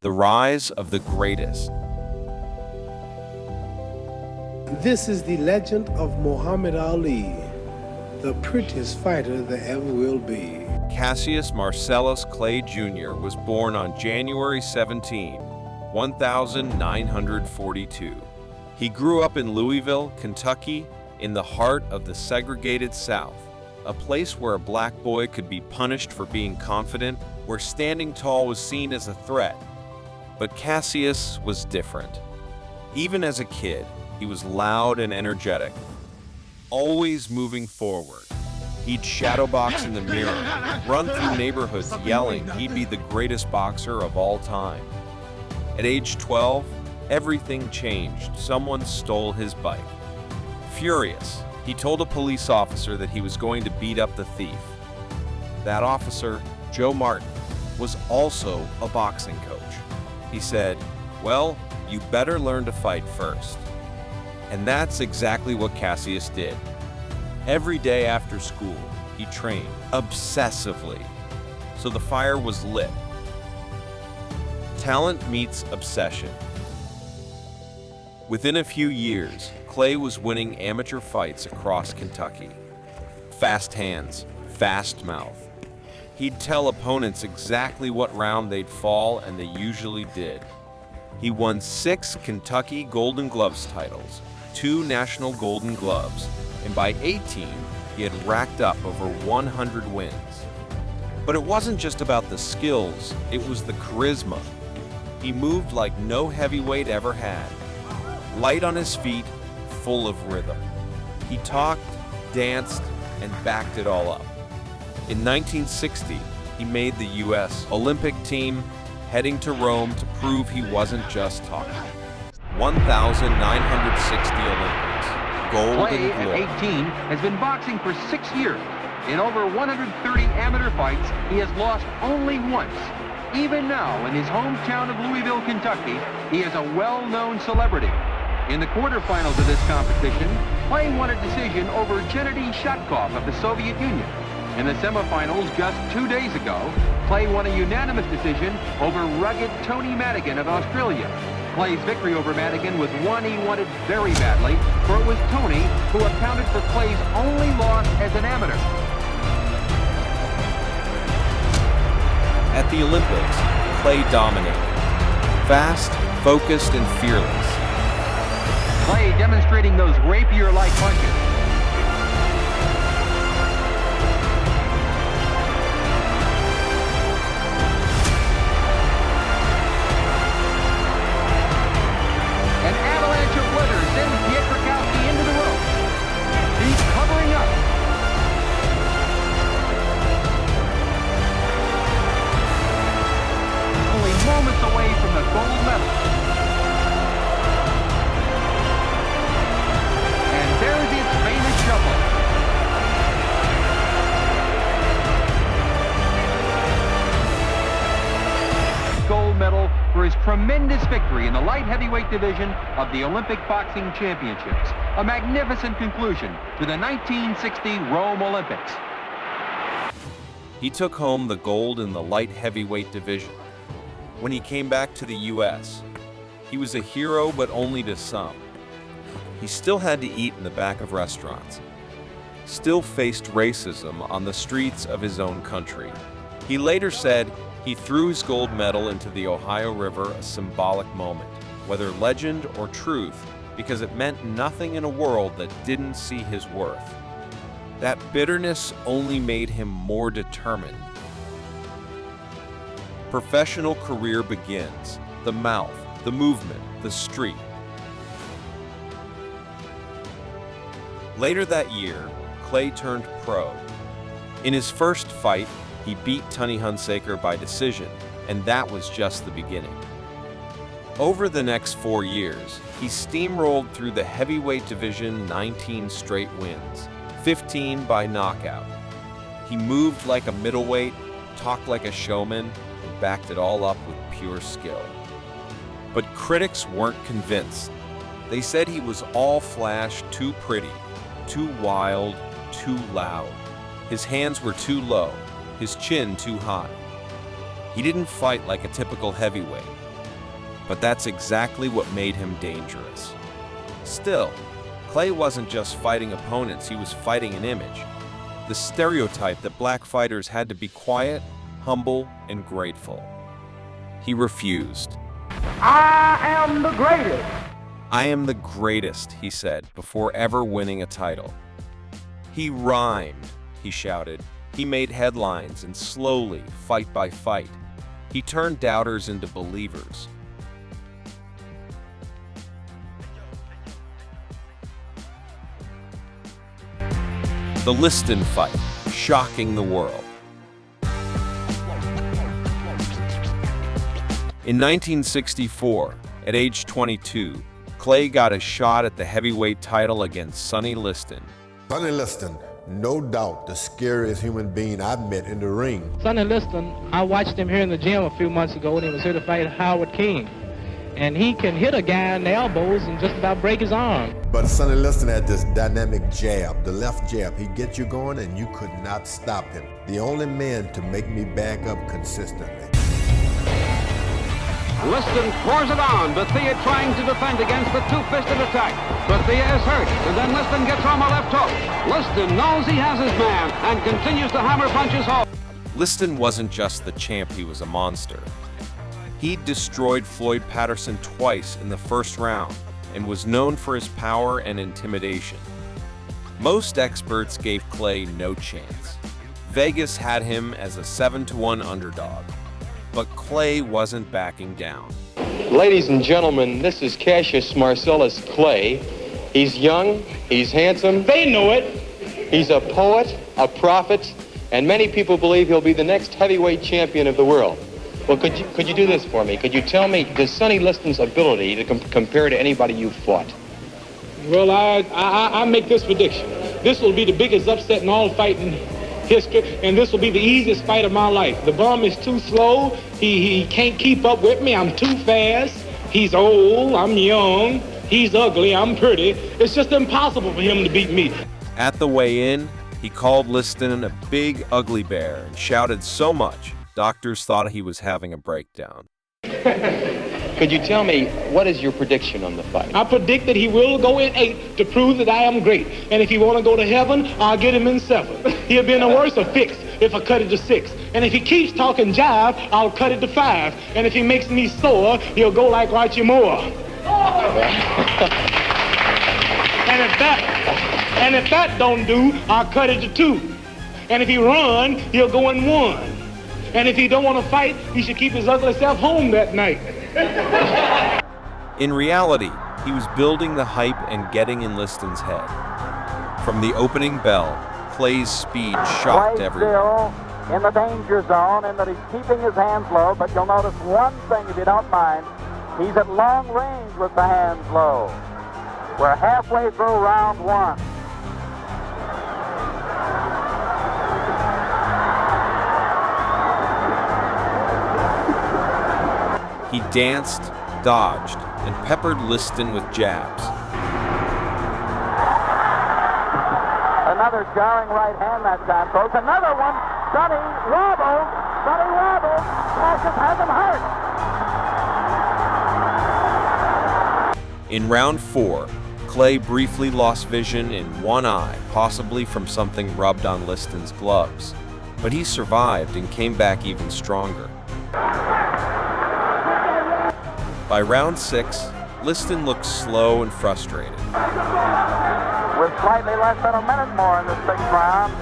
The rise of the greatest. This is the legend of Muhammad Ali, the prettiest fighter there ever will be. Cassius Marcellus Clay Jr. was born on January 17, 1942. He grew up in Louisville, Kentucky, in the heart of the segregated South, a place where a black boy could be punished for being confident, where standing tall was seen as a threat. But Cassius was different. Even as a kid, he was loud and energetic, always moving forward. He'd shadowbox in the mirror, run through neighborhoods yelling he'd be the greatest boxer of all time. At age 12, everything changed. Someone stole his bike. Furious, he told a police officer that he was going to beat up the thief. That officer, Joe Martin, was also a boxing coach. He said, "Well, you better learn to fight first." And that's exactly what Cassius did. Every day after school, he trained obsessively, so the fire was lit. Talent meets obsession. Within a few years, Clay was winning amateur fights across Kentucky. Fast hands, fast mouth. He'd tell opponents exactly what round they'd fall, and they usually did. He won 6 Kentucky Golden Gloves titles, 2 National Golden Gloves, and by 18, he had racked up over 100 wins. But it wasn't just about the skills, it was the charisma. He moved like no heavyweight ever had. Light on his feet, full of rhythm. He talked, danced, and backed it all up. In 1960, he made the U.S. Olympic team, heading to Rome to prove he wasn't just talking. 1,960 Olympics, gold Clay, and at glory. 18, has been boxing for 6 years. In over 130 amateur fights, he has lost only once. Even now, in his hometown of Louisville, Kentucky, he is a well-known celebrity. In the quarterfinals of this competition, Clay won a decision over Gennady Shatkov of the Soviet Union. In the semifinals just 2 days ago, Clay won a unanimous decision over rugged Tony Madigan of Australia. Clay's victory over Madigan was one he wanted very badly, for it was Tony who accounted for Clay's only loss as an amateur. At the Olympics, Clay dominated. Fast, focused, and fearless. Clay demonstrating those rapier-like punches. An avalanche of weather sends Pietrkowski into the ropes. He's covering up. Only moments away from the gold medal. And there's its famous shuffle. Gold medal for his tremendous victory in the light heavyweight division of the Olympic Boxing Championships. A magnificent conclusion to the 1960 Rome Olympics. He took home the gold in the light heavyweight division. When he came back to the U.S., he was a hero, but only to some. He still had to eat in the back of restaurants, still faced racism on the streets of his own country. He later said he threw his gold medal into the Ohio River, a symbolic moment, whether legend or truth, because it meant nothing in a world that didn't see his worth. That bitterness only made him more determined. Professional career begins. The mouth, the movement, the street. Later that year, Clay turned pro. In his first fight, he beat Tony Hunsaker by decision, and that was just the beginning. Over the next 4 years, he steamrolled through the heavyweight division 19 straight wins, 15 by knockout. He moved like a middleweight, talked like a showman, and backed it all up with pure skill. But critics weren't convinced. They said he was all flash, too pretty, too wild, too loud. His hands were too low, his chin too high. He didn't fight like a typical heavyweight. but that's exactly what made him dangerous. Still, Clay wasn't just fighting opponents, he was fighting an image. The stereotype that black fighters had to be quiet, humble, and grateful. He refused. I am the greatest. I am the greatest, he said, before ever winning a title. He rhymed, he shouted. He made headlines, and slowly, fight by fight, he turned doubters into believers. The Liston fight, shocking the world. In 1964, at age 22, Clay got a shot at the heavyweight title against Sonny Liston. Sonny Liston, no doubt the scariest human being I've met in the ring. Sonny Liston, I watched him here in the gym a few months ago when he was here to fight Howard King. And he can hit a guy in the elbows and just about break his arm. But Sonny Liston had this dynamic jab, the left jab. He'd get you going and you could not stop him. The only man to make me back up consistently. Liston pours it on. Bethea trying to defend against the two-fisted attack. Bethea is hurt, and then Liston gets on a left hook. Liston knows he has his man and continues to hammer punches home. Liston wasn't just the champ, he was a monster. He destroyed Floyd Patterson twice in the first round and was known for his power and intimidation. Most experts gave Clay no chance. Vegas had him as a 7-1 underdog, but Clay wasn't backing down. Ladies and gentlemen, this is Cassius Marcellus Clay. He's young, he's handsome. They know it. He's a poet, a prophet, and many people believe he'll be the next heavyweight champion of the world. Well, could you do this for me? Could you tell me, does Sonny Liston's ability to compare to anybody you've fought? Well, I make this prediction. This will be the biggest upset in all fighting history, and this will be the easiest fight of my life. The bum is too slow. He can't keep up with me. I'm too fast. He's old. I'm young. He's ugly. I'm pretty. It's just impossible for him to beat me. At the weigh-in, he called Liston a big ugly bear and shouted so much, doctors thought he was having a breakdown. Could you tell me, what is your prediction on the fight? I predict that he will go in 8 to prove that I am great. And if he want to go to heaven, I'll get him in 7. He'll be in a worse fix if I cut it to 6. And if he keeps talking jive, I'll cut it to 5. And if he makes me sore, he'll go like Archie Moore. And if that don't do, I'll cut it to 2. And if he run, he'll go in 1. And if he don't want to fight, he should keep his ugly self home that night. In reality, he was building the hype and getting in Liston's head. From the opening bell, Clay's speed shocked everyone. Still in the danger zone, in that he's keeping his hands low, but you'll notice one thing if you don't mind. He's at long range with the hands low. We're halfway through round 1. He danced, dodged, and peppered Liston with jabs. Another jarring right hand that time, folks. Another one. Sonny wobbles. Sonny wobbles. Cassius has him hurt. In round 4, Clay briefly lost vision in one eye, possibly from something rubbed on Liston's gloves. But he survived and came back even stronger. By round 6, Liston looked slow and frustrated. With slightly less than a minute more in the 6th round,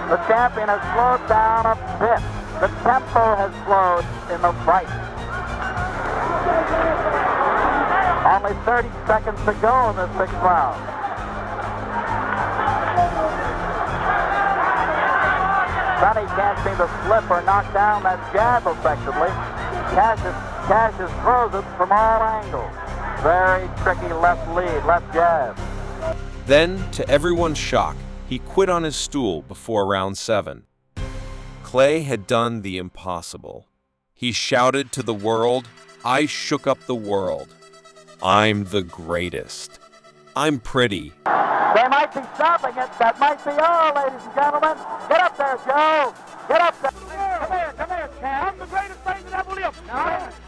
the champion has slowed down a bit. The tempo has slowed in the fight. Only 30 seconds to go in the 6th round. Sonny can't seem to slip or knock down that jab effectively. Cassius throws it from all angles. Very tricky left lead, left jab. Then, to everyone's shock, he quit on his stool before round 7. Clay had done the impossible. He shouted to the world, "I shook up the world. I'm the greatest. I'm pretty." They might be stopping it. That might be all, ladies and gentlemen. Get up there, Joe. Get up there. Come here, champ. I'm the greatest thing that ever lived. No,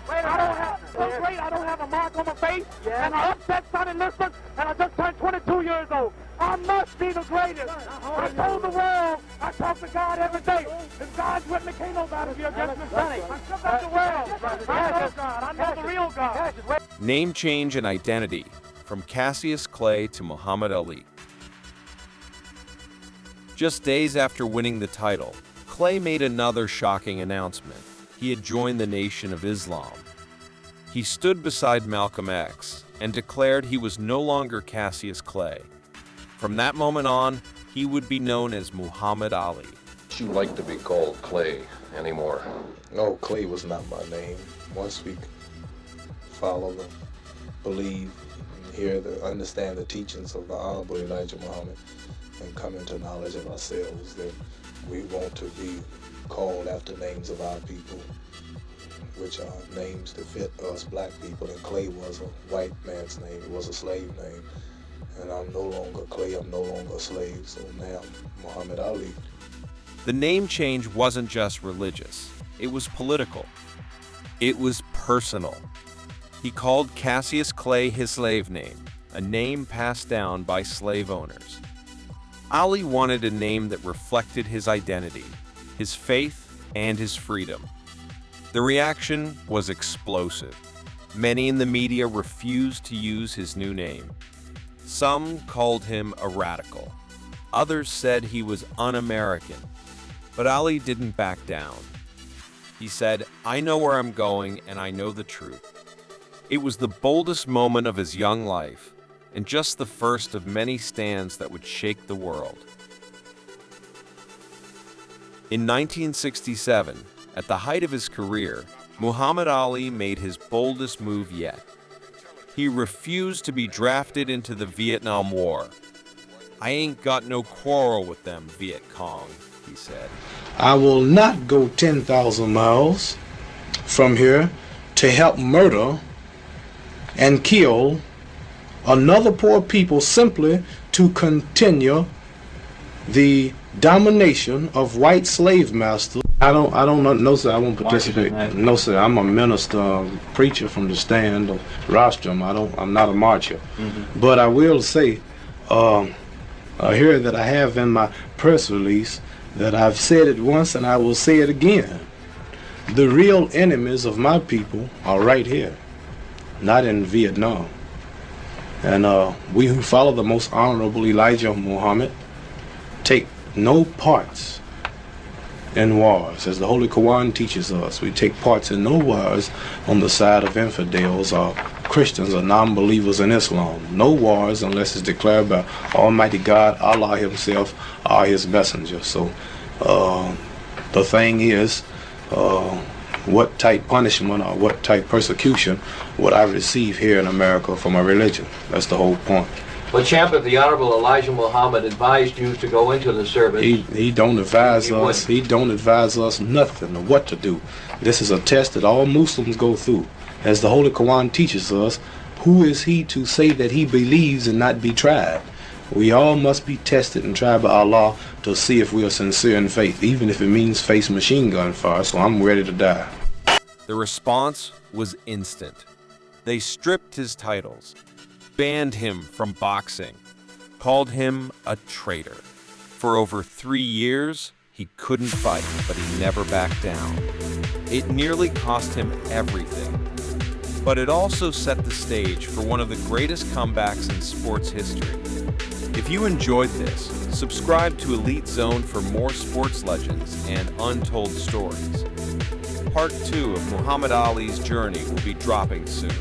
wait, I don't have to. great. I don't have a mark on my face. And I upset Sonny Liston, and I just turned 22 years old. I must be the greatest. I told the world, I talk to God every day. If God's with me, can't nobody be against me. I still got the world. I know God. I know the real God. Name change and identity from Cassius Clay to Muhammad Ali. Just days after winning the title, Clay made another shocking announcement. He had joined the Nation of Islam. He stood beside Malcolm X and declared he was no longer Cassius Clay. From that moment on, he would be known as Muhammad Ali. Would you like to be called Clay anymore? No, Clay was not my name. Once we follow, believe, and hear, understand the teachings of the Honorable Elijah Muhammad, and come into knowledge of ourselves that we want to be called after names of our people, which are names that fit us black people. And Clay was a white man's name. It was a slave name. And I'm no longer Clay, I'm no longer a slave, so now I'm Muhammad Ali. The name change wasn't just religious, it was political. It was personal. He called Cassius Clay his slave name, a name passed down by slave owners. Ali wanted a name that reflected his identity, his faith, and his freedom. The reaction was explosive. Many in the media refused to use his new name. Some called him a radical. Others said he was un-American. But Ali didn't back down. He said, "I know where I'm going and I know the truth." It was the boldest moment of his young life, and just the first of many stands that would shake the world. In 1967, at the height of his career, Muhammad Ali made his boldest move yet. He refused to be drafted into the Vietnam War. "I ain't got no quarrel with them, Viet Cong," he said. "I will not go 10,000 miles from here to help murder and kill another poor people simply to continue the domination of white slave masters." I don't know, no sir, I won't participate. No sir, I'm a minister, preacher from the stand of rostrum. I'm not a marcher. But I will say, here that I have in my press release, that I've said it once and I will say it again. The real enemies of my people are right here, not in Vietnam. And we who follow the most honorable Elijah Muhammad take no parts in wars. As the Holy Quran teaches us, we take parts in no wars on the side of infidels or Christians or non-believers in Islam. No wars unless it's declared by Almighty God, Allah Himself, or His messenger. So the thing is, what type punishment or what type persecution would I receive here in America for my religion? That's the whole point. Well, champ, if the Honorable Elijah Muhammad advised you to go into the service, he don't advise us. He don't advise us nothing of what to do. This is a test that all Muslims go through. As the Holy Quran teaches us, who is he to say that he believes and not be tried? We all must be tested and tried by Allah to see if we are sincere in faith, even if it means face machine gun fire. So I'm ready to die. The response was instant. They stripped his titles, banned him from boxing, called him a traitor. For over 3 years, he couldn't fight, but he never backed down. It nearly cost him everything. But it also set the stage for one of the greatest comebacks in sports history. If you enjoyed this, subscribe to Elite Zone for more sports legends and untold stories. Part 2 of Muhammad Ali's journey will be dropping soon.